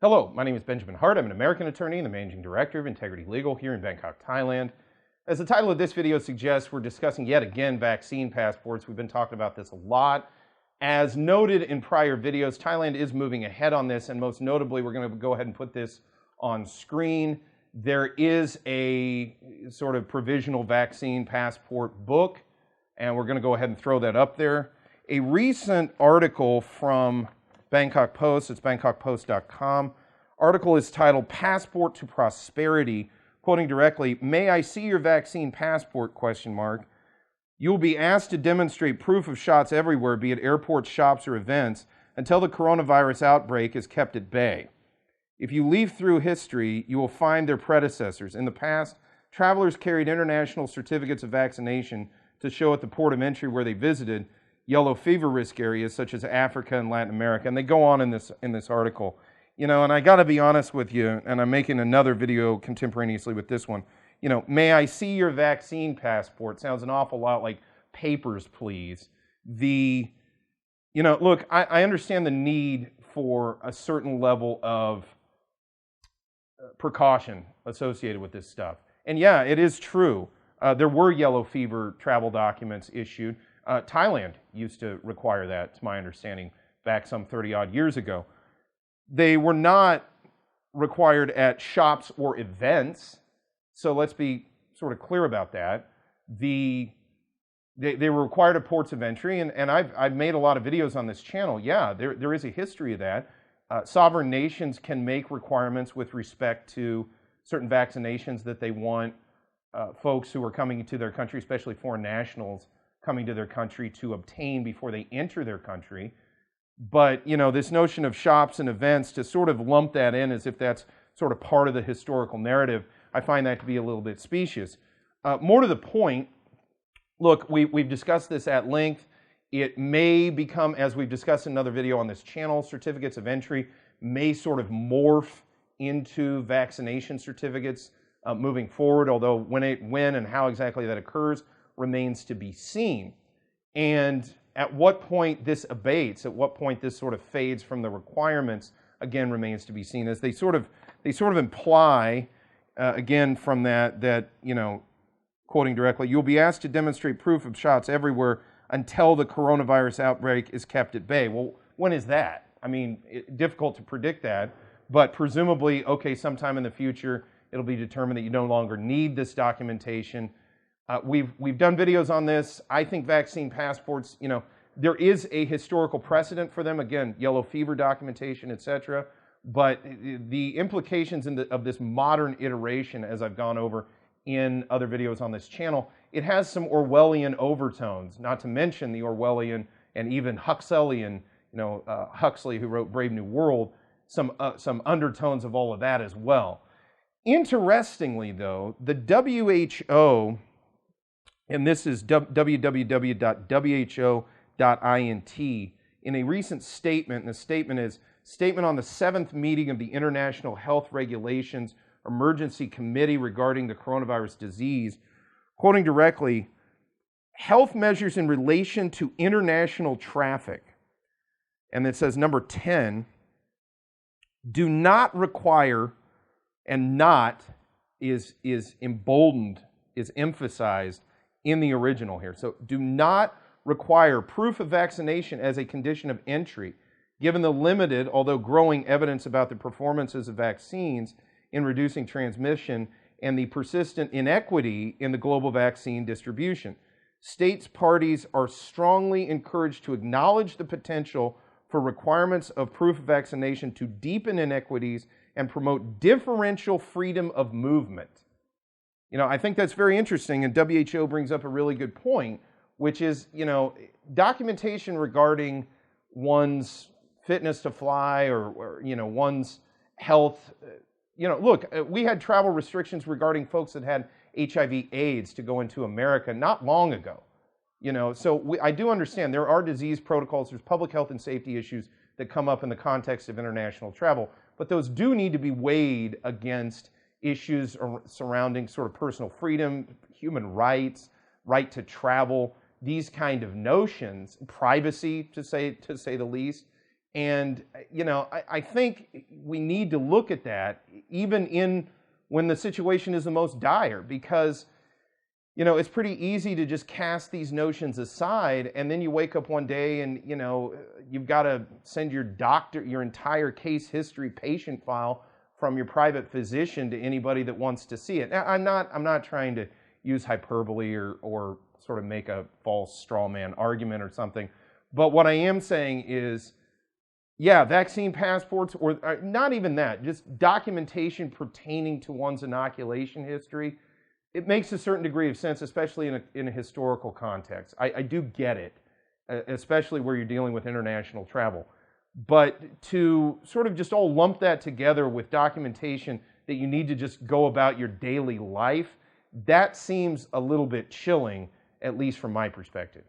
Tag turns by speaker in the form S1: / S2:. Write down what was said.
S1: Hello, my name is Benjamin Hart. I'm an American attorney and the managing director of Integrity Legal here in Bangkok, Thailand. As the title of this video suggests, we're discussing yet again vaccine passports. We've been talking about this a lot. As noted in prior videos, Thailand is moving ahead on this, and most notably, we're going to go ahead and put this on screen. There is a sort of provisional vaccine passport book, and we're going to go ahead and throw that up there. A recent article from Bangkok Post, it's bangkokpost.com. Article is titled Passport to Prosperity, quoting directly, "May I see your vaccine passport, ? You will be asked to demonstrate proof of shots everywhere, be it airports, shops, or events, until the coronavirus outbreak is kept at bay. If you leaf through history, you will find their predecessors. In the past, travelers carried international certificates of vaccination to show at the port of entry where they visited yellow fever risk areas such as Africa and Latin America." And they go on in this article. You know, and I got to be honest with you, and I'm making another video contemporaneously with this one. You know, "May I see your vaccine passport?" sounds an awful lot like "papers, please." Look, I understand the need for a certain level of precaution associated with this stuff. And yeah, it is true. There were yellow fever travel documents issued. Thailand used to require that, to my understanding, back some 30-odd years ago. They were not required at shops or events, so let's be sort of clear about that. They were required at ports of entry, and I've made a lot of videos on this channel. Yeah, there is a history of that. Sovereign nations can make requirements with respect to certain vaccinations that they want folks who are coming to their country, especially foreign nationals, coming to their country to obtain before they enter their country. But, you know, this notion of shops and events, to sort of lump that in as if that's sort of part of the historical narrative, I find that to be a little bit specious. More to the point, look, we've discussed this at length. It may become, as we've discussed in another video on this channel, certificates of entry may sort of morph into vaccination certificates moving forward, although when and how exactly that occurs remains to be seen. And at what point this abates, at what point this sort of fades from the requirements, again, remains to be seen. As they sort of imply, again, from that, you know, quoting directly, "You'll be asked to demonstrate proof of shots everywhere until the coronavirus outbreak is kept at bay." Well, when is that? I mean, difficult to predict that, but presumably, okay, sometime in the future, it'll be determined that you no longer need this documentation. We've done videos on this. I think vaccine passports, you know, there is a historical precedent for them. Again, yellow fever documentation, etc. But the implications of this modern iteration, as I've gone over in other videos on this channel, it has some Orwellian overtones, not to mention the Orwellian and even Huxleyan, Huxley, who wrote Brave New World, some undertones of all of that as well. Interestingly, though, the WHO, and this is www.who.int, in a recent statement, and the statement is, "Statement on the 7th meeting of the International Health Regulations Emergency Committee regarding the coronavirus disease," quoting directly, "health measures in relation to international traffic," and it says number 10, "do not require," and "not" is emboldened, is emphasized in the original here. So, "do not require proof of vaccination as a condition of entry, given the limited, although growing, evidence about the performances of vaccines in reducing transmission and the persistent inequity in the global vaccine distribution. States parties are strongly encouraged to acknowledge the potential for requirements of proof of vaccination to deepen inequities and promote differential freedom of movement." You know, I think that's very interesting, and WHO brings up a really good point, which is, you know, documentation regarding one's fitness to fly or you know, one's health. You know, look, we had travel restrictions regarding folks that had HIV/AIDS to go into America not long ago. You know, so I do understand there are disease protocols, there's public health and safety issues that come up in the context of international travel, but those do need to be weighed against issues surrounding sort of personal freedom, human rights, right to travel, these kind of notions, privacy to say the least, And, I think we need to look at that even when the situation is the most dire, because, it's pretty easy to just cast these notions aside, and then you wake up one day and, you've got to send your doctor, your entire case history patient file from your private physician to anybody that wants to see it. Now, I'm not trying to use hyperbole or sort of make a false straw man argument or something. But what I am saying is, yeah, vaccine passports, or not even that, just documentation pertaining to one's inoculation history, it makes a certain degree of sense, especially in a historical context. I do get it, especially where you're dealing with international travel. But to sort of just all lump that together with documentation that you need to just go about your daily life, that seems a little bit chilling, at least from my perspective.